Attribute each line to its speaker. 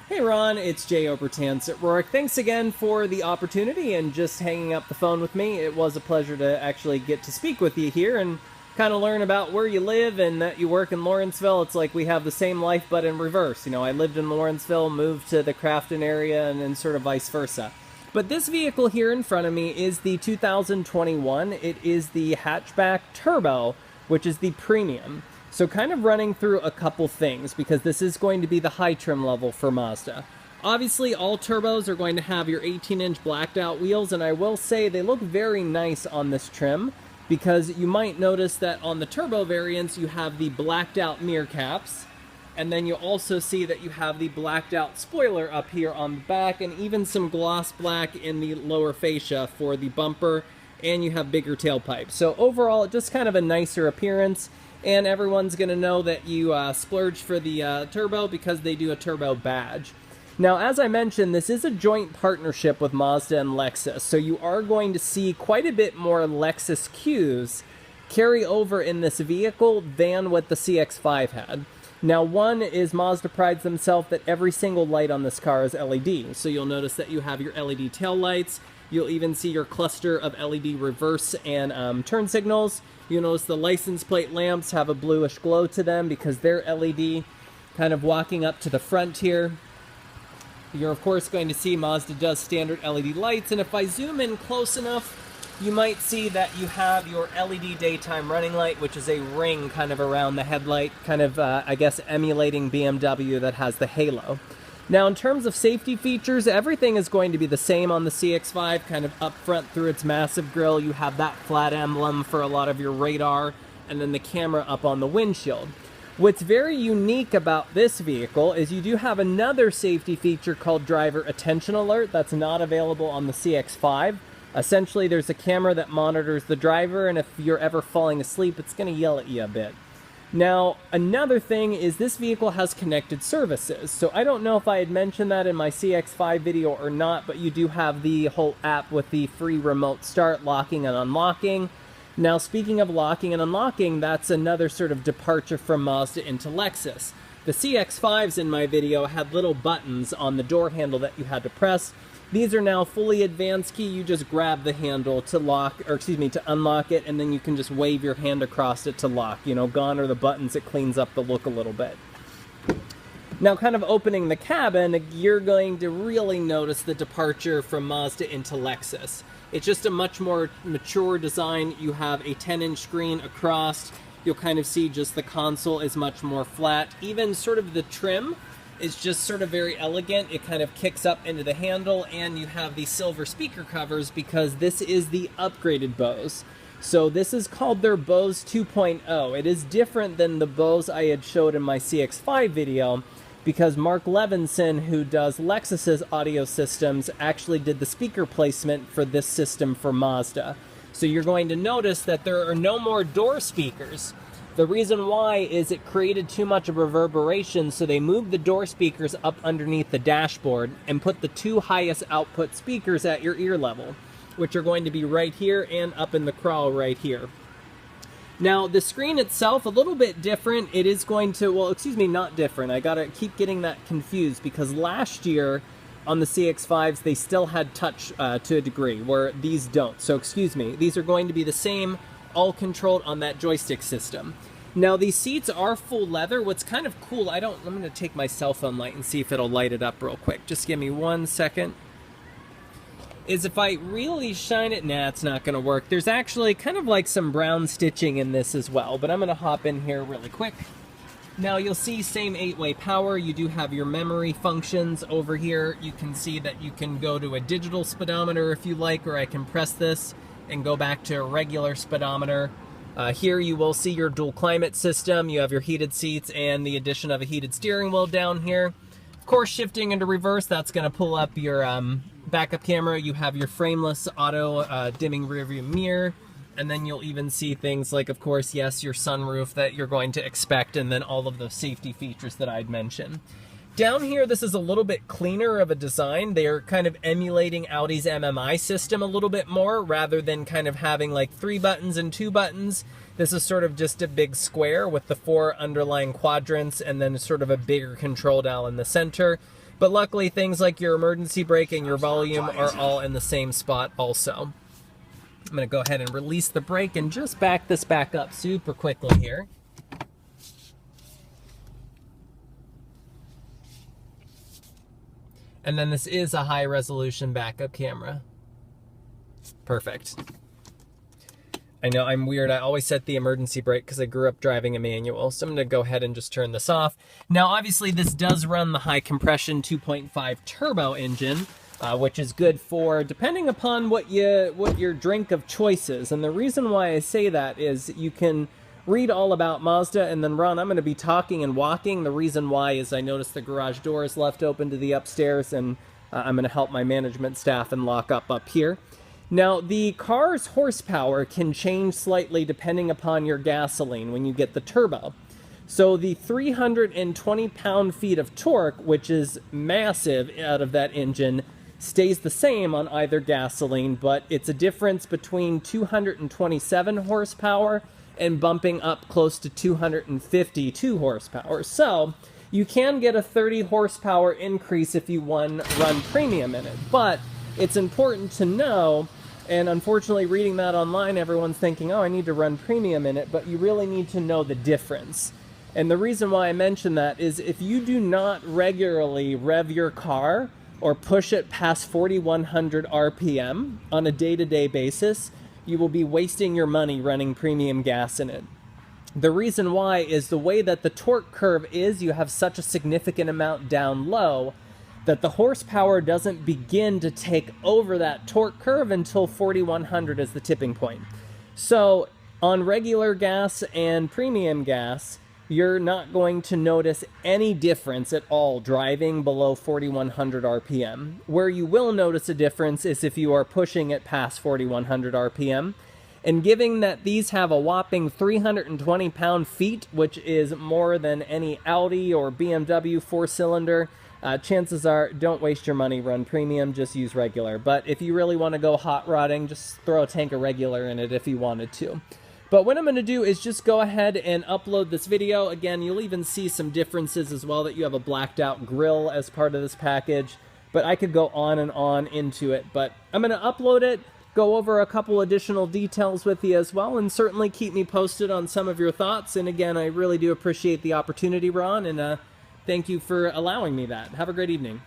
Speaker 1: Hey Ron, it's Jay Obertans at Rourke. Thanks again for the opportunity and just hanging up the phone with me. It was a pleasure to actually get to speak with you here and kind of learn about where you live and that you work in Lawrenceville. It's like we have the same life but in reverse. You know, I lived in Lawrenceville, moved to the Crafton area, and then sort of vice versa. But this vehicle here in front of me is the 2021. It is the hatchback turbo, which is the premium. So kind of running through a couple things because this is going to be the high trim level for Mazda. Obviously, all turbos are going to have your 18-inch blacked out wheels, and I will say they look very nice on this trim because you might notice that on the turbo variants you have the blacked out mirror caps, and then you also see that you have the blacked out spoiler up here on the back and even some gloss black in the lower fascia for the bumper, and you have bigger tailpipes. So overall, just kind of a nicer appearance. And everyone's going to know that you splurged for the turbo because they do a turbo badge. Now, as I mentioned, this is a joint partnership with Mazda and Lexus, so you are going to see quite a bit more Lexus cues carry over in this vehicle than what the CX-5 had. Now, one is Mazda prides themselves that every single light on this car is LED, so you'll notice that you have your LED tail lights. You'll even see your cluster of LED reverse and turn signals. You'll notice the license plate lamps have a bluish glow to them because they're LED. Kind of walking up to the front here, you're of course going to see Mazda does standard LED lights, and if I zoom in close enough, you might see that you have your LED daytime running light, which is a ring kind of around the headlight, kind of, I guess, emulating BMW that has the halo. Now, in terms of safety features, everything is going to be the same on the CX-5, kind of up front through its massive grille. You have that flat emblem for a lot of your radar, and then the camera up on the windshield. What's very unique about this vehicle is you do have another safety feature called Driver Attention Alert that's not available on the CX-5. Essentially, there's a camera that monitors the driver, and if you're ever falling asleep, it's going to yell at you a bit. Now, another thing is this vehicle has connected services. So I don't know if I had mentioned that in my CX-5 video or not, but you do have the whole app with the free remote start, locking and unlocking. Now, speaking of locking and unlocking, that's another sort of departure from Mazda into Lexus. The CX-5s in my video had little buttons on the door handle that you had to press. These are now fully advanced key. You just grab the handle to lock, or excuse me, to unlock it, and then you can just wave your hand across it to lock. You know, gone are the buttons. It cleans up the look a little bit. Now, kind of opening the cabin, you're going to really notice the departure from Mazda into Lexus. It's just a much more mature design. You have a 10-inch screen across. You'll kind of see just the console is much more flat. Even sort of the trim is just sort of very elegant. It kind of kicks up into the handle, and you have the silver speaker covers because this is the upgraded Bose. So this is called their Bose 2.0. It is different than the Bose I had showed in my CX-5 video because Mark Levinson, who does Lexus's audio systems, actually did the speaker placement for this system for Mazda. So you're going to notice that there are no more door speakers. The reason why is it created too much of reverberation, so they moved the door speakers up underneath the dashboard and put the two highest output speakers at your ear level, which are going to be right here and up in the crawl right here. Now, the screen itself, a little bit different. It is going to, well, excuse me, not different. I gotta keep getting that confused because last year on the CX-5s, they still had touch to a degree, where these don't. So, excuse me, these are going to be the same, all controlled on that joystick system. Now, these seats are full leather. What's kind of cool, I'm going to take my cell phone light and see if it'll light it up real quick. Just give me 1 second. Is if I really shine it, nah, it's not going to work. There's actually kind of like some brown stitching in this as well, but I'm going to hop in here really quick. Now, you'll see same 8-way power. You do have your memory functions over here. You can see that you can go to a digital speedometer if you like, or I can press this and go back to a regular speedometer. Here you will see your dual climate system. You have your heated seats and the addition of a heated steering wheel down here. Of course, shifting into reverse, that's going to pull up your backup camera. You have your frameless auto dimming rearview mirror. And then you'll even see things like, of course, yes, your sunroof that you're going to expect, and then all of the safety features that I'd mentioned. Down here, this is a little bit cleaner of a design. They are kind of emulating Audi's MMI system a little bit more, rather than kind of having like 3 buttons and 2 buttons. This is sort of just a big square with the 4 underlying quadrants and then sort of a bigger control dial in the center. But luckily, things like your emergency brake and your volume are all in the same spot also. I'm going to go ahead and release the brake and just back this back up super quickly here. And then this is a high resolution backup camera. Perfect. I know I'm weird. I always set the emergency brake because I grew up driving a manual. So I'm going to go ahead and just turn this off. Now, obviously, this does run the high compression 2.5 turbo engine, which is good for depending upon what your drink of choice is. And the reason why I say that is you can read all about Mazda, and then Ron, I'm going to be talking and walking. The reason why is I noticed the garage door is left open to the upstairs, and I'm going to help my management staff and lock up here. Now, the car's horsepower can change slightly depending upon your gasoline when you get the turbo. So the 320 pound-feet of torque, which is massive out of that engine, stays the same on either gasoline, but it's a difference between 227 horsepower and bumping up close to 252 horsepower. So you can get a 30 horsepower increase if you run premium in it. But it's important to know, and unfortunately reading that online, everyone's thinking, oh, I need to run premium in it, but you really need to know the difference. And the reason why I mention that is if you do not regularly rev your car or push it past 4,100 RPM on a day-to-day basis, you will be wasting your money running premium gas in it. The reason why is the way that the torque curve is, you have such a significant amount down low that the horsepower doesn't begin to take over that torque curve until 4,100 is the tipping point. So on regular gas and premium gas, you're not going to notice any difference at all driving below 4,100 RPM. Where you will notice a difference is if you are pushing it past 4,100 RPM. And given that these have a whopping 320 pound-feet, which is more than any Audi or BMW four-cylinder, chances are, don't waste your money, run premium, just use regular. But if you really want to go hot rodding, just throw a tank of regular in it if you wanted to. But what I'm going to do is just go ahead and upload this video. Again, you'll even see some differences as well, that you have a blacked out grill as part of this package. But I could go on and on into it. But I'm going to upload it, go over a couple additional details with you as well, and certainly keep me posted on some of your thoughts. And again, I really do appreciate the opportunity, Ron, and thank you for allowing me that. Have a great evening.